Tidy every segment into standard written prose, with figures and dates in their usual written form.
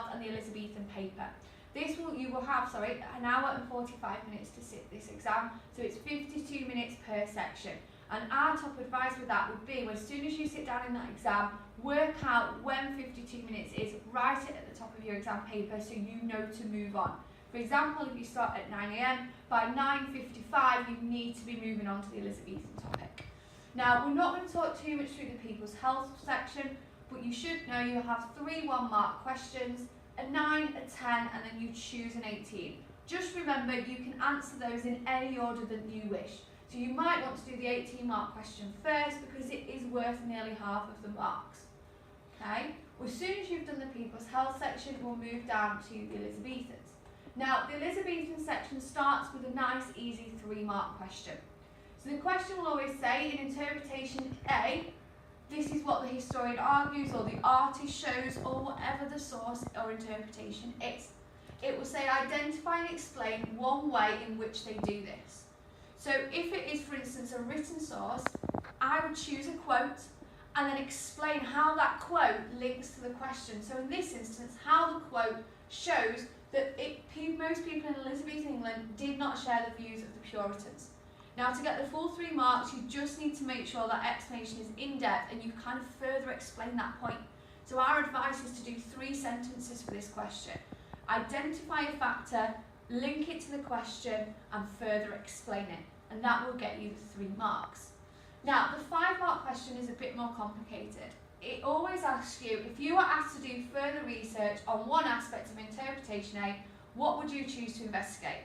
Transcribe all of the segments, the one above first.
yourself and the Elizabethan paper. You will have an hour and 45 minutes to sit this exam, so it's 52 minutes per section. And our top advice with that would be, as soon as you sit down in that exam, work out when 52 minutes is, write it at the top of your exam paper so you know to move on. For example, if you start at 9 AM, by 9:55 you need to be moving on to the Elizabethan topic. Now, we're not going to talk too much through the people's health section, but you should know you have 3 1-mark questions, a 9, a 10, and then you choose an 18. Just remember, you can answer those in any order that you wish. So you might want to do the 18-mark question first because it is worth nearly half of the marks. Okay? Well, as soon as you've done the people's health section, we'll move down to the Elizabethans. Now, the Elizabethan section starts with a nice, easy 3-mark question. So the question will always say, in interpretation A, this is what the historian argues, or the artist shows, or whatever the source or interpretation is. It will say, identify and explain one way in which they do this. So if it is, for instance, a written source, I would choose a quote and then explain how that quote links to the question. So in this instance, how the quote shows that most people in Elizabethan England did not share the views of the Puritans. Now, to get the full 3 marks, you just need to make sure that explanation is in-depth and you kind of further explain that point. So our advice is to do 3 sentences for this question. Identify a factor, link it to the question, and further explain it. And that will get you the 3 marks. Now, the 5-mark question is a bit more complicated. It always asks you, if you were asked to do further research on one aspect of interpretation A, what would you choose to investigate?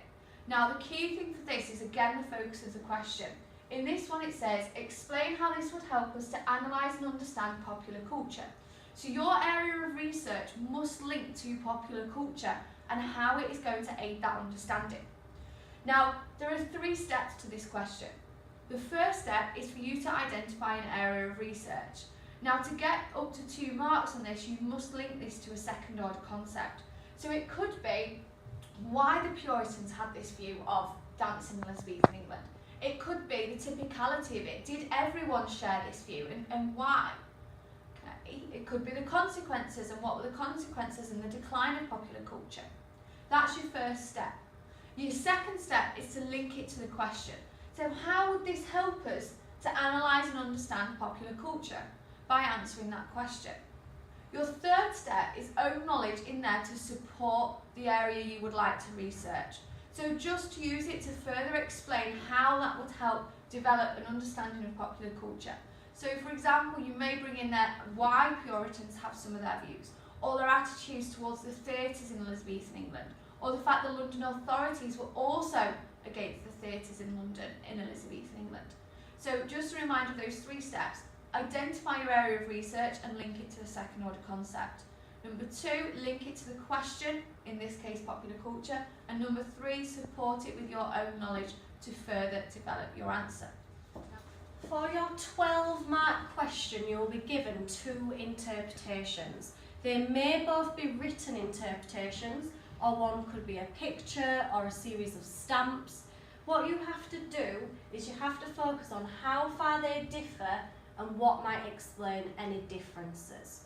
Now, the key thing for this is, again, the focus of the question. In this one, it says, explain how this would help us to analyse and understand popular culture. So your area of research must link to popular culture and how it is going to aid that understanding. Now, there are 3 steps to this question. The first step is for you to identify an area of research. Now, to get up to 2 marks on this, you must link this to a second-order concept. So it could be why the Puritans had this view of dance in Elizabethan England. It could be the typicality of it. Did everyone share this view, and why? Okay. It could be the consequences, and what were the consequences in the decline of popular culture. That's your first step. Your second step is to link it to the question. So how would this help us to analyse and understand popular culture? By answering that question. Your third step is own knowledge in there to support the area you would like to research. So just use it to further explain how that would help develop an understanding of popular culture. So for example, you may bring in there why Puritans have some of their views, or their attitudes towards the theatres in Elizabethan England, or the fact that London authorities were also against the theatres in London in Elizabethan England. So just a reminder of those 3 steps. Identify your area of research and link it to the second-order concept. Number 2, link it to the question, in this case popular culture. And number 3, support it with your own knowledge to further develop your answer. For your 12-mark question, you will be given 2 interpretations. They may both be written interpretations, or one could be a picture or a series of stamps. What you have to do is you have to focus on how far they differ and what might explain any differences.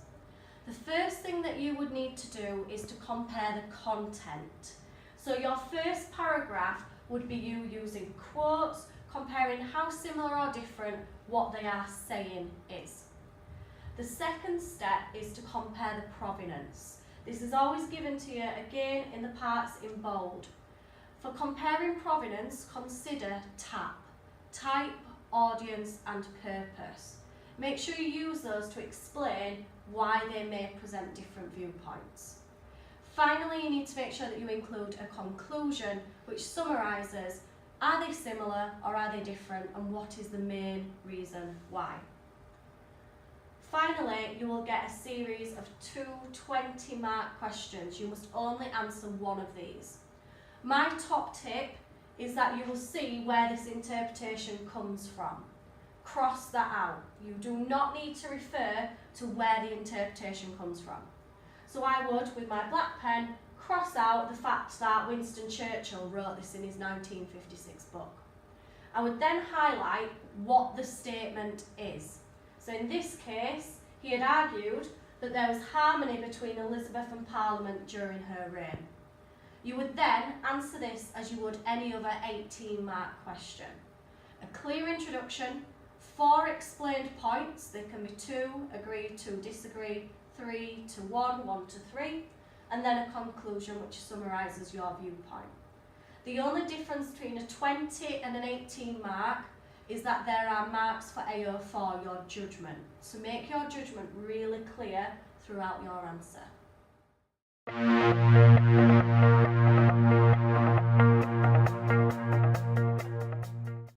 The first thing that you would need to do is to compare the content. So your first paragraph would be you using quotes, comparing how similar or different what they are saying is. The second step is to compare the provenance. This is always given to you again in the parts in bold. For comparing provenance, consider TAP, type, audience and purpose. Make sure you use those to explain why they may present different viewpoints. Finally, you need to make sure that you include a conclusion which summarises, are they similar or are they different, and what is the main reason why. Finally, you will get a series of 2 20-mark questions. You must only answer one of these. My top tip is that you will see where this interpretation comes from. Cross that out. You do not need to refer to where the interpretation comes from. So I would, with my black pen, cross out the fact that Winston Churchill wrote this in his 1956 book. I would then highlight what the statement is. So in this case, he had argued that there was harmony between Elizabeth and Parliament during her reign. You would then answer this as you would any other 18-mark question. A clear introduction, 4 explained points, they can be 2, agree, 2, disagree, 3 to 1, 1 to 3, and then a conclusion which summarises your viewpoint. The only difference between a 20 and an 18 mark is that there are marks for AO for your judgment. So make your judgment really clear throughout your answer.